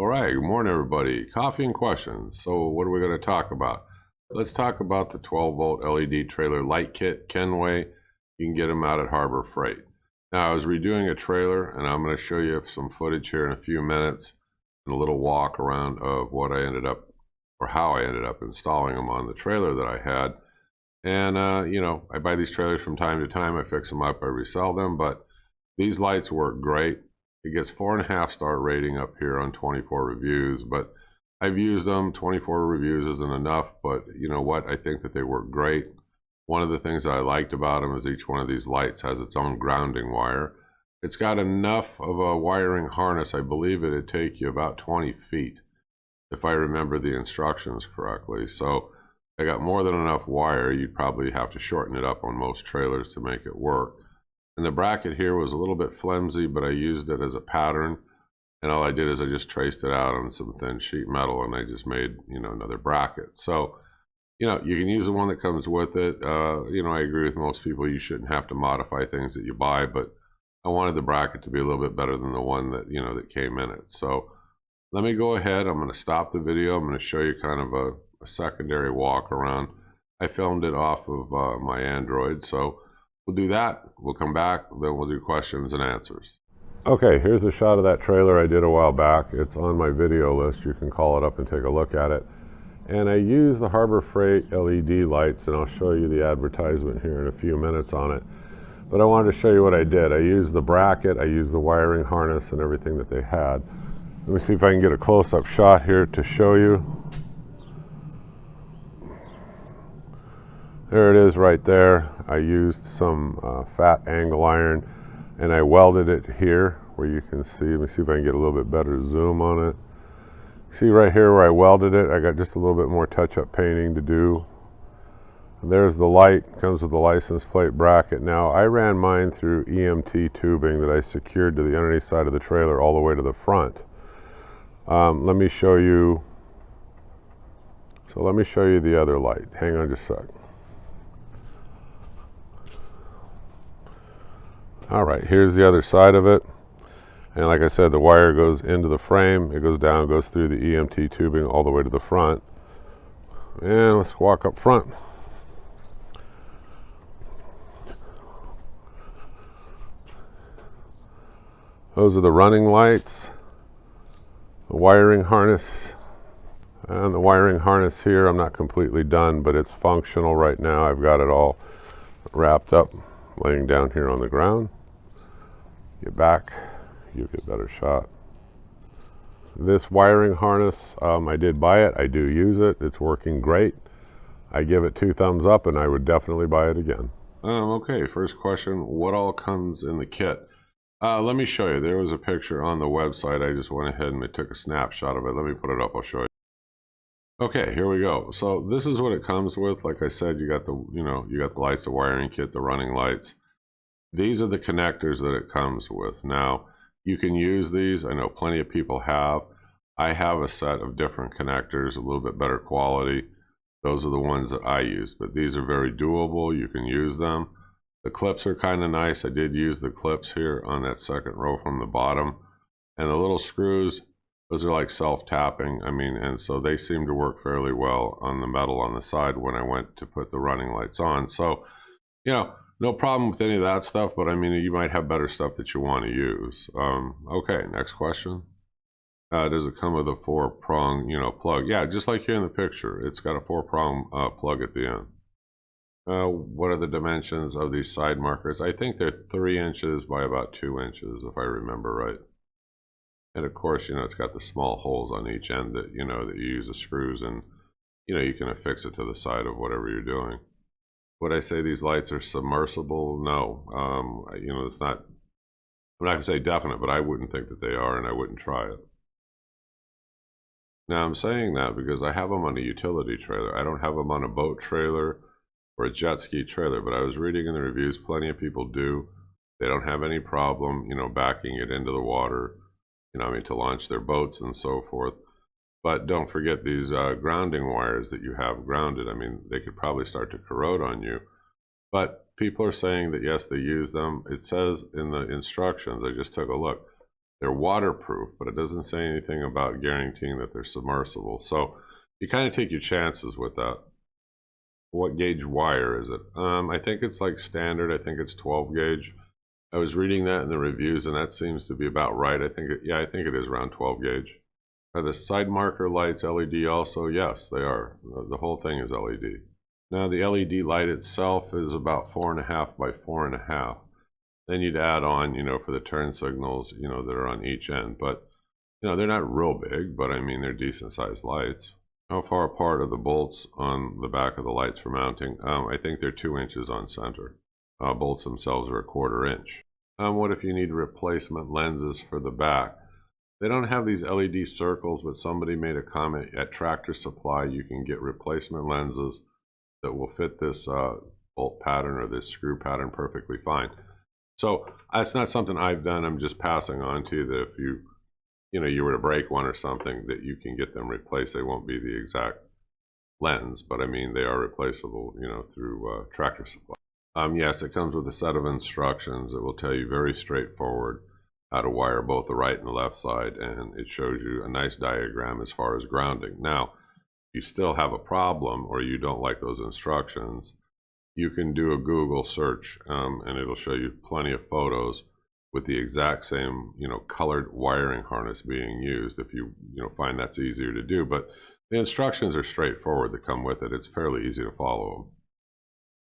All right, good morning, everybody. Coffee and questions. So what are we going to talk about? Let's talk about the 12-volt LED trailer light kit, Kenway. You can get them out at Harbor Freight. Now, I was redoing a trailer, and I'm going to show you some footage here in a few minutes and a little walk around of what I ended up, or how I ended up installing them on the trailer that I had. And, I buy these trailers from time to time. I fix them up, I resell them, but these lights work great. It gets 4.5-star rating up here on 24 reviews, but I've used them. 24 reviews isn't enough, but you know what? I think that they work great. One of the things that I liked about them is each one of these lights has its own grounding wire. It's got enough of a wiring harness. I believe it'd take you about 20 feet, if I remember the instructions correctly. So I got more than enough wire. You'd probably have to shorten it up on most trailers to make it work. And the bracket here was a little bit flimsy, but I used it as a pattern. And all I did is I just traced it out on some thin sheet metal, and I just made, another bracket. So, you can use the one that comes with it. I agree with most people. You shouldn't have to modify things that you buy, but I wanted the bracket to be a little bit better than the one that, that came in it. So let me go ahead. I'm going to stop the video. I'm going to show you kind of a secondary walk around. I filmed it off of my Android. So we'll do that. We'll come back. Then we'll do questions and answers. Okay, here's a shot of that trailer I did a while back. It's on my video list. You can call it up and take a look at it. And I use the Harbor Freight LED lights, and I'll show you the advertisement here in a few minutes on it. But I wanted to show you what I did. I used the bracket, I used the wiring harness and everything that they had. Let me see if I can get a close-up shot here to show you. There it is right there. I used some fat angle iron, and I welded it here where you can see. Let me see if I can get a little bit better zoom on it. See right here where I welded it, I got just a little bit more touch-up painting to do. And there's the light, comes with the license plate bracket. Now I ran mine through EMT tubing that I secured to the underneath side of the trailer all the way to the front. Let me show you. So let me show you the other light. Hang on just a sec. All right, here's the other side of it. And like I said, the wire goes into the frame, it goes down, goes through the EMT tubing all the way to the front. And let's walk up front. Those are the running lights, the wiring harness. And the wiring harness here, I'm not completely done, but it's functional right now. I've got it all wrapped up, laying down here on the ground. Get back, you'll get a better shot. This wiring harness, I did buy it. I do use it. It's working great. I give it 2 thumbs up, and I would definitely buy it again. Okay, first question, what all comes in the kit? Let me show you. There was a picture on the website. I just went ahead and I took a snapshot of it. Let me put it up. I'll show you. Okay, here we go. So this is what it comes with. Like I said, you got the lights, the wiring kit, the running lights. These are the connectors that it comes with. Now, you can use these. I know plenty of people have. I have a set of different connectors, a little bit better quality. Those are the ones that I use, but these are very doable. You can use them. The clips are kind of nice. I did use the clips here on that second row from the bottom. And the little screws, those are like self-tapping. And so they seem to work fairly well on the metal on the side when I went to put the running lights on. So, no problem with any of that stuff, but you might have better stuff that you want to use. Okay, next question. Does it come with a 4-prong, plug? Yeah, just like here in the picture. It's got a 4-prong plug at the end. What are the dimensions of these side markers? I think they're 3 inches by about 2 inches, if I remember right. And of course, it's got the small holes on each end that, that you use the screws, and, you can affix it to the side of whatever you're doing. Would I say these lights are submersible? No. It's not, I'm not going to say definite, but I wouldn't think that they are, and I wouldn't try it. Now, I'm saying that because I have them on a utility trailer. I don't have them on a boat trailer or a jet ski trailer, but I was reading in the reviews, plenty of people do. They don't have any problem, backing it into the water, to launch their boats and so forth. But don't forget these grounding wires that you have grounded. They could probably start to corrode on you. But people are saying that, yes, they use them. It says in the instructions, I just took a look, They're waterproof, but it doesn't say anything about guaranteeing that they're submersible. So you kind of take your chances with that. What gauge wire is it? I think it's like standard. I think it's 12 gauge. I was reading that in the reviews, and that seems to be about right. I think it is around 12 gauge. Are the side marker lights LED also? Yes, they are. The whole thing is LED. Now the LED light itself is about 4.5 by 4.5. Then you'd add on, for the turn signals, that are on each end. But, they're not real big, but I mean, they're decent sized lights. How far apart are the bolts on the back of the lights for mounting? I think they're 2 inches on center. Bolts themselves are 1/4 inch. What if you need replacement lenses for the back? They don't have these LED circles, but somebody made a comment at Tractor Supply. You can get replacement lenses that will fit this bolt pattern or this screw pattern perfectly fine. So that's not something I've done. I'm just passing on to you that if you were to break one or something, that you can get them replaced. They won't be the exact lens, but I mean, they are replaceable, through Tractor Supply. Yes, it comes with a set of instructions. It will tell you very straightforward how to wire both the right and the left side, and it shows you a nice diagram as far as grounding. Now, if you still have a problem or you don't like those instructions, you can do a Google search, and it'll show you plenty of photos with the exact same, colored wiring harness being used if you, find that's easier to do. But the instructions are straightforward that come with it. It's fairly easy to follow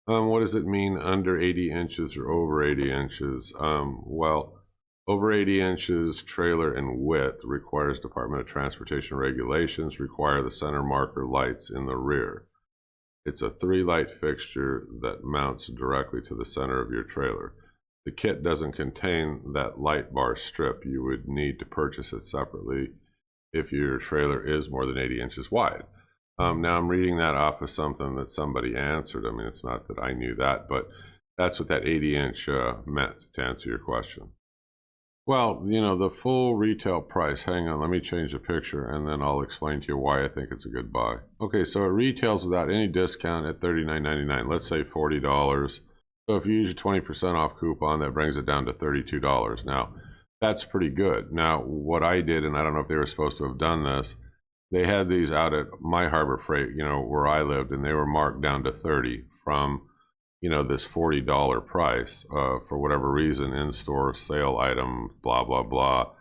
them. What does it mean under 80 inches or over 80 inches? Well, over 80 inches trailer in width requires Department of Transportation regulations, require the center marker lights in the rear. It's a 3-light fixture that mounts directly to the center of your trailer. The kit doesn't contain that light bar strip. You would need to purchase it separately if your trailer is more than 80 inches wide. Now I'm reading that off of something that somebody answered. I mean, it's not that I knew that, but that's what that 80-inch meant, to answer your question. Well, the full retail price, hang on, let me change the picture and then I'll explain to you why I think it's a good buy. Okay, so it retails without any discount at $39.99, let's say $40. So if you use your 20% off coupon, that brings it down to $32. Now, that's pretty good. Now, what I did, and I don't know if they were supposed to have done this, they had these out at my Harbor Freight, where I lived, and they were marked down to $30 from this $40 price for whatever reason, in-store sale item, blah, blah, blah.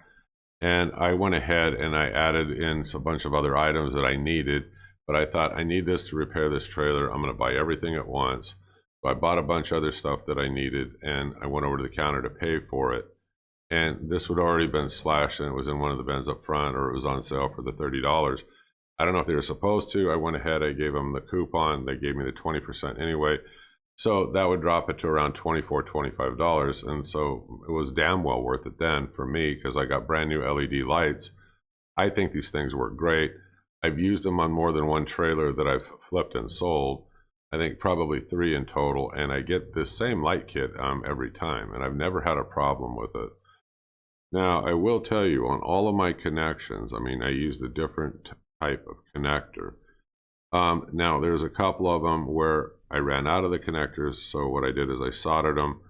And I went ahead and I added in a bunch of other items that I needed, but I thought I need this to repair this trailer. I'm going to buy everything at once. So I bought a bunch of other stuff that I needed, and I went over to the counter to pay for it. And this would already been slashed, and it was in one of the bins up front, or it was on sale for the $30. I don't know if they were supposed to. I went ahead, I gave them the coupon. They gave me the 20% anyway. So that would drop it to around $24, $25. And so it was damn well worth it then for me, because I got brand new LED lights. I think these things work great. I've used them on more than one trailer that I've flipped and sold. I think probably 3 in total. And I get this same light kit every time, and I've never had a problem with it. Now, I will tell you, on all of my connections, I mean, I used a different type of connector. Now, there's a couple of them where I ran out of the connectors, so what I did is I soldered them,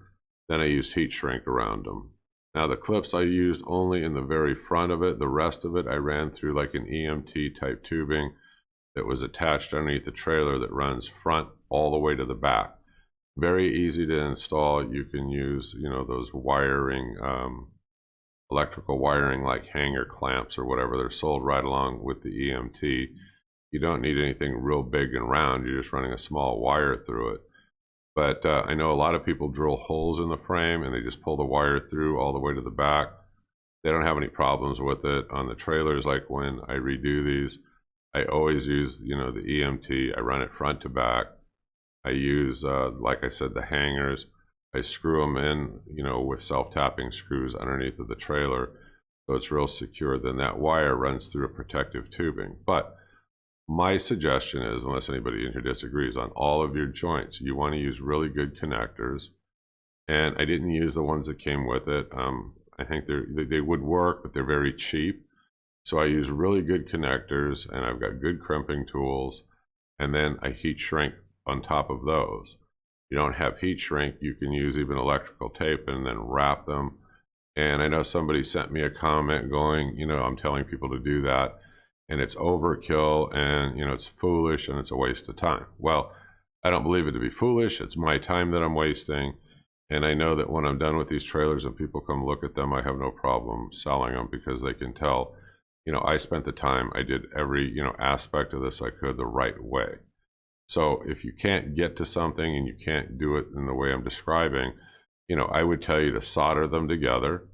then I used heat shrink around them. Now, the clips I used only in the very front of it. The rest of it I ran through like an EMT type tubing that was attached underneath the trailer that runs front all the way to the back. Very easy to install. You can use, those wiring, electrical wiring like hanger clamps or whatever. They're sold right along with the EMT. You don't need anything real big and round. You're just running a small wire through it. But I know a lot of people drill holes in the frame and they just pull the wire through all the way to the back. They don't have any problems with it. On the trailers, like when I redo these, I always use, the EMT. I run it front to back. I use, like I said, the hangers. I screw them in, with self-tapping screws underneath of the trailer, so it's real secure. Then that wire runs through a protective tubing. But my suggestion is, unless anybody in here disagrees, on all of your joints, you want to use really good connectors. And I didn't use the ones that came with it. I think they would work, but they're very cheap. So I use really good connectors, and I've got good crimping tools, and then I heat shrink on top of those. You don't have heat shrink, you can use even electrical tape and then wrap them And I know somebody sent me a comment going, I'm telling people to do that and it's overkill and, it's foolish and it's a waste of time. Well, I don't believe it to be foolish. It's my time that I'm wasting. And I know that when I'm done with these trailers and people come look at them, I have no problem selling them because they can tell, I spent the time, I did every, aspect of this I could the right way. So if you can't get to something and you can't do it in the way I'm describing, I would tell you to solder them together,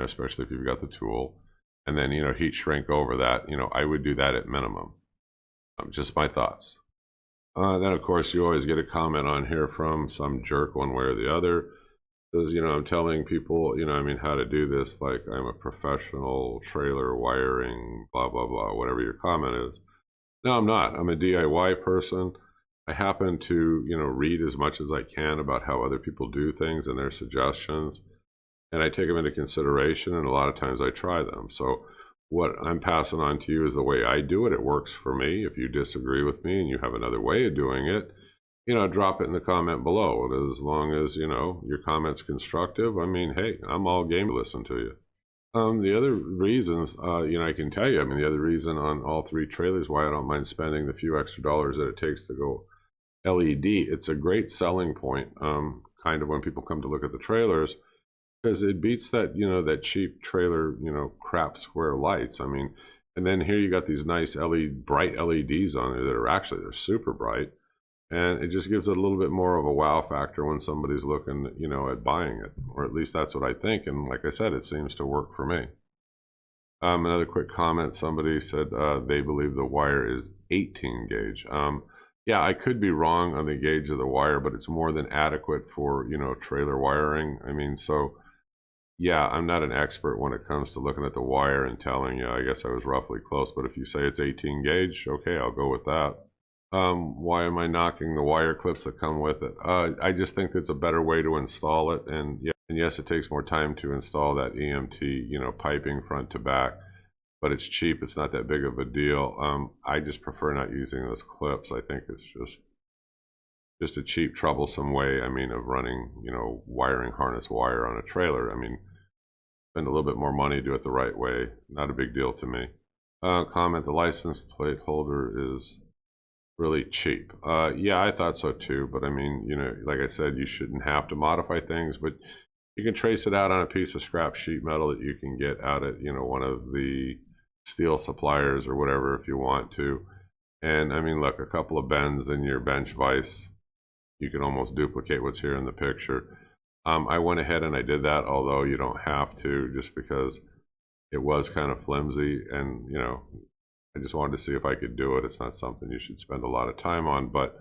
especially if you've got the tool, and then, heat shrink over that. I would do that at minimum. Just my thoughts. Then, of course, you always get a comment on here from some jerk one way or the other. Says, I'm telling people, how to do this like I'm a professional trailer wiring, blah, blah, blah, whatever your comment is. No, I'm not. I'm a DIY person. I happen to, read as much as I can about how other people do things and their suggestions, and I take them into consideration, and a lot of times I try them. So what I'm passing on to you is the way I do it. It works for me. If you disagree with me and you have another way of doing it, drop it in the comment below. As long as, your comment's constructive, hey, I'm all game to listen to you. The other reasons, I can tell you, the other reason on all three trailers why I don't mind spending the few extra dollars that it takes to go LED, it's a great selling point, kind of when people come to look at the trailers, because it beats that, that cheap trailer, crap square lights. And then here you got these nice bright LEDs on there that are actually, they're super bright. And it just gives it a little bit more of a wow factor when somebody's looking, at buying it, or at least that's what I think. And like I said, it seems to work for me. Another quick comment, somebody said they believe the wire is 18 gauge. Yeah, I could be wrong on the gauge of the wire, but it's more than adequate for, trailer wiring. So yeah, I'm not an expert when it comes to looking at the wire and telling you. I guess I was roughly close, but if you say it's 18 gauge, okay, I'll go with that. Why am I knocking the wire clips that come with it? I just think it's a better way to install it, and yes, it takes more time to install that EMT, piping front to back, but it's cheap. It's not that big of a deal. I just prefer not using those clips. I think it's just a cheap, troublesome way, of running, wiring harness wire on a trailer. Spend a little bit more money, do it the right way. Not a big deal to me. Comment, the license plate holder is really cheap. Yeah, I thought so too, but like I said, you shouldn't have to modify things, but you can trace it out on a piece of scrap sheet metal that you can get out at, one of the steel suppliers or whatever if you want to. And look, a couple of bends in your bench vise, you can almost duplicate what's here in the picture. I went ahead and I did that, although you don't have to, just because it was kind of flimsy, and I just wanted to see if I could do it. It's not something you should spend a lot of time on, but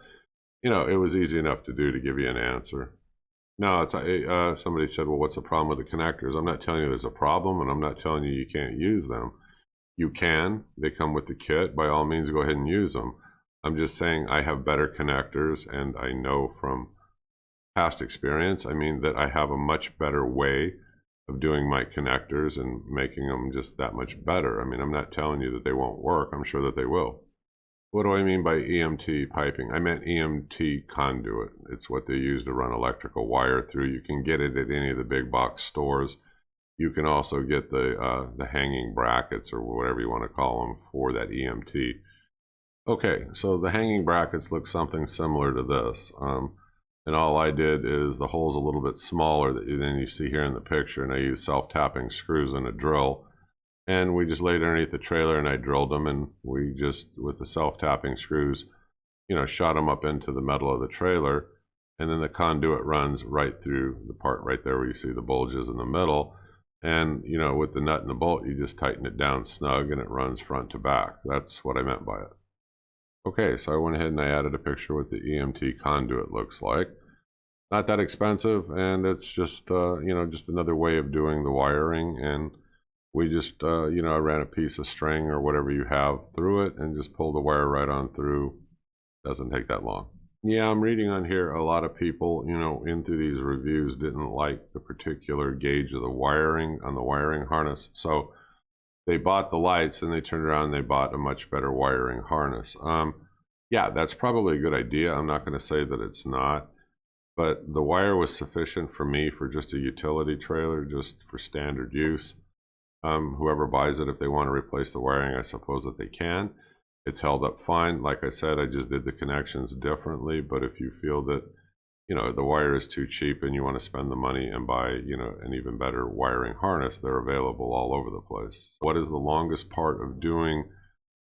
it was easy enough to do to give you an answer. No, it's somebody said, well, what's the problem with the connectors? I'm not telling you there's a problem, and I'm not telling you you can't use them. You can. They come with the kit. By all means, go ahead and use them. I'm just saying I have better connectors, and I know from past experience, that I have a much better way of doing my connectors and making them just that much better. I'm not telling you that they won't work. I'm sure that they will. What do I mean by EMT piping? I meant EMT conduit. It's what they use to run electrical wire through. You can get it at any of the big box stores. You can also get the hanging brackets, or whatever you want to call them, for that EMT. Okay, so the hanging brackets look something similar to this. And all I did is, the hole's a little bit smaller than you see here in the picture, and I used self-tapping screws and a drill. And we just laid underneath the trailer and I drilled them, and we just, with the self-tapping screws, shot them up into the metal of the trailer. And then the conduit runs right through the part right there where you see the bulges in the middle. And, with the nut and the bolt, you just tighten it down snug and it runs front to back. That's what I meant by it. Okay, so I went ahead and I added a picture what the EMT conduit looks like. Not that expensive, and it's just, just another way of doing the wiring. And we just, I ran a piece of string or whatever you have through it and just pull the wire right on through. Doesn't take that long. Yeah, I'm reading on here, a lot of people, into these reviews didn't like the particular gauge of the wiring on the wiring harness. So they bought the lights and they turned around and they bought a much better wiring harness. Yeah, that's probably a good idea. I'm not going to say that it's not. but the wire was sufficient for me for just a utility trailer, just for standard use. Whoever buys it, if they want to replace the wiring, I suppose that they can. It's held up fine. Like I said, I just did the connections differently, but if you feel that, you know, the wire is too cheap and you want to spend the money and buy, you know, an even better wiring harness, they're available all over the place. What is the longest part of doing,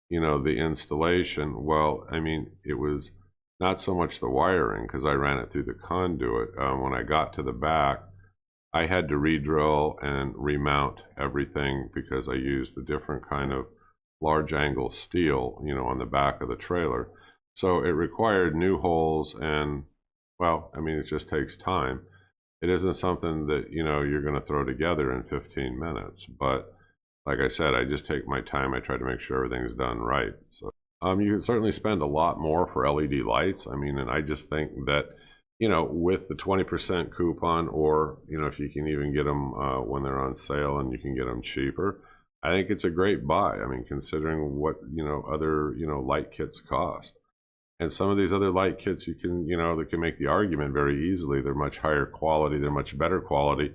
you know, the installation? Well, I mean, it was not so much the wiring, because I ran it through the conduit. When I got to the back, I had to re-drill and remount everything because I used a different kind of large angle steel, you know, on the back of the trailer. So it required new holes, and well, I mean, it just takes time. It isn't something that, you know, you're going to throw together in 15 minutes. But like I said, I just take my time. I try to make sure everything's done right. So you can certainly spend a lot more for LED lights. I mean, and I just think that, you know, with the 20% coupon, or, you know, if you can even get them when they're on sale and you can get them cheaper, I think it's a great buy. I mean, considering what, you know, other, you know, light kits cost. And some of these other light kits, you can, you know, they can make the argument very easily. They're much higher quality. They're much better quality.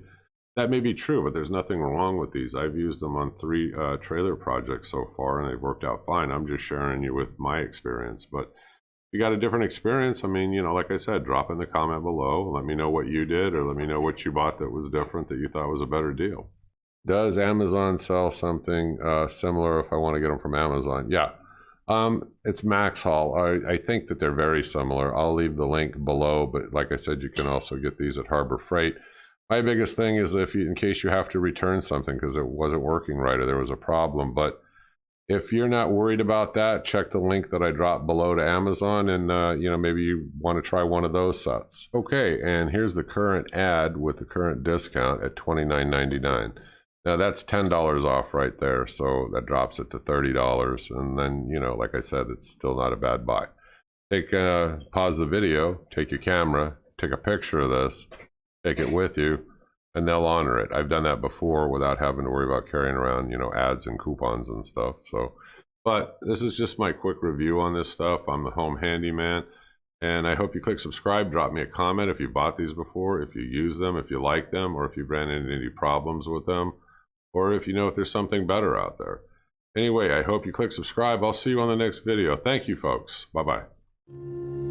That may be true, but there's nothing wrong with these. I've used them on 3 trailer projects so far, and they've worked out fine. I'm just sharing you with my experience. But if you got a different experience, I mean, you know, like I said, drop in the comment below. Let me know what you did, or let me know what you bought that was different that you thought was a better deal. Does Amazon sell something similar if I want to get them from Amazon? Yeah. It's Max Haul. I think that they're very similar. I'll leave the link below, but like I said, you can also get these at Harbor Freight. My biggest thing is if you, in case you have to return something because it wasn't working right or there was a problem. But if you're not worried about that, check the link that I dropped below to Amazon, and you know, maybe you want to try one of those sets. Okay, and here's the current ad with the current discount at $29.99. Now that's $10 off right there, so that drops it to $30, and then, you know, like I said, it's still not a bad buy. Pause the video, take your camera, take a picture of this, take it with you, and they'll honor it. I've done that before without having to worry about carrying around, you know, ads and coupons and stuff. So, but this is just my quick review on this stuff. I'm the home handyman, and I hope you click subscribe. Drop me a comment if you bought these before, if you use them, if you like them, or if you've ran into any problems with them, or if you know if there's something better out there. Anyway, I hope you click subscribe. I'll see you on the next video. Thank you, folks. Bye-bye.